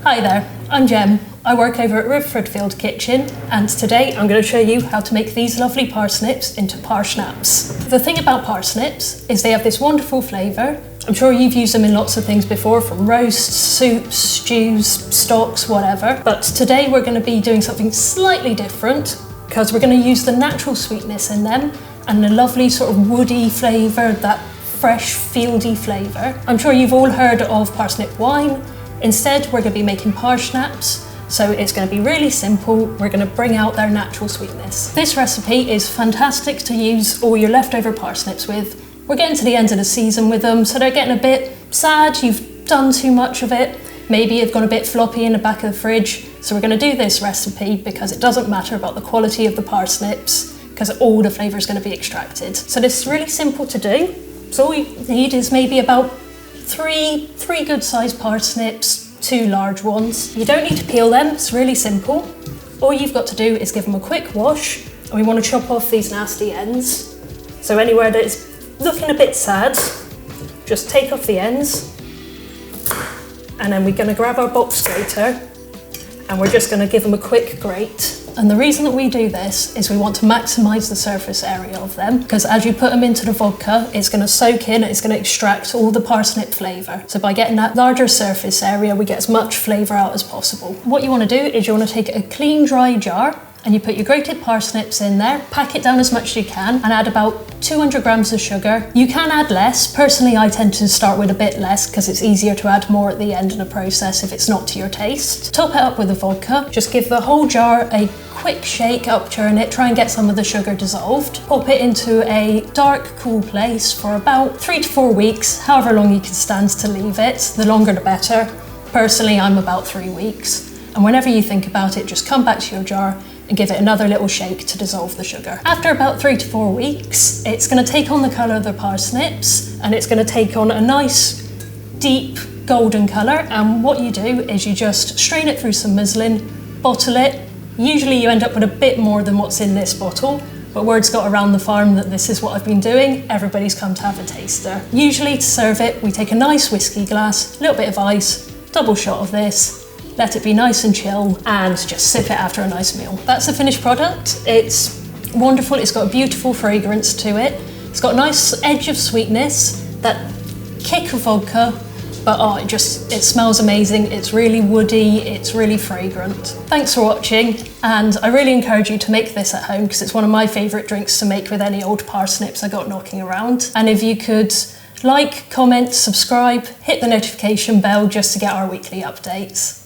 Hi there, I'm Jem. I work over at Riverford Field Kitchen, and today I'm going to show you how to make these lovely parsnips into parschnapps. The thing about parsnips is they have this wonderful flavour. I'm sure you've used them in lots of things before, from roasts, soups, stews, stocks, whatever. But today we're going to be doing something slightly different because we're going to use the natural sweetness in them and the lovely sort of woody flavour, that fresh, fieldy flavour. I'm sure you've all heard of parsnip wine. Instead, we're going to be making parschnapps. So it's going to be really simple. We're going to bring out their natural sweetness. This recipe is fantastic to use all your leftover parsnips with. We're getting to the end of the season with them, so they're getting a bit sad. You've done too much of it. Maybe you've gone a bit floppy in the back of the fridge. So we're going to do this recipe because it doesn't matter about the quality of the parsnips, because all the flavour is going to be extracted. So this is really simple to do. So all you need is maybe about three good sized parsnips, 2 large ones. You don't need to peel them, it's really simple. All you've got to do is give them a quick wash, and we want to chop off these nasty ends. So anywhere that is looking a bit sad, just take off the ends. And then we're going to grab our box grater and we're just going to give them a quick grate. And the reason that we do this is we want to maximise the surface area of them, because as you put them into the vodka, it's going to soak in, it's going to extract all the parsnip flavour. So by getting that larger surface area, we get as much flavour out as possible. What you want to do is you want to take a clean, dry jar and you put your grated parsnips in there, pack it down as much as you can, and add about 200 grams of sugar. You can add less. Personally, I tend to start with a bit less because it's easier to add more at the end in the process if it's not to your taste. Top it up with the vodka. Just give the whole jar a quick shake, upturn it, try and get some of the sugar dissolved. Pop it into a dark, cool place for about 3 to 4 weeks, however long you can stand to leave it. The longer the better. Personally, I'm about 3 weeks. And whenever you think about it, just come back to your jar and give it another little shake to dissolve the sugar. After about 3 to 4 weeks, it's going to take on the colour of the parsnips, and it's going to take on a nice, deep golden colour. And what you do is you just strain it through some muslin, bottle it. Usually you end up with a bit more than what's in this bottle, but word's got around the farm that this is what I've been doing. Everybody's come to have a taster. Usually to serve it, we take a nice whiskey glass, a little bit of ice, double shot of this, let it be nice and chill, and just sip it after a nice meal. That's the finished product. It's wonderful, it's got a beautiful fragrance to it. It's got a nice edge of sweetness, that kick of vodka, but it smells amazing. It's really woody, it's really fragrant. Thanks for watching, and I really encourage you to make this at home because it's one of my favourite drinks to make with any old parsnips I got knocking around. And if you could like, comment, subscribe, hit the notification bell just to get our weekly updates.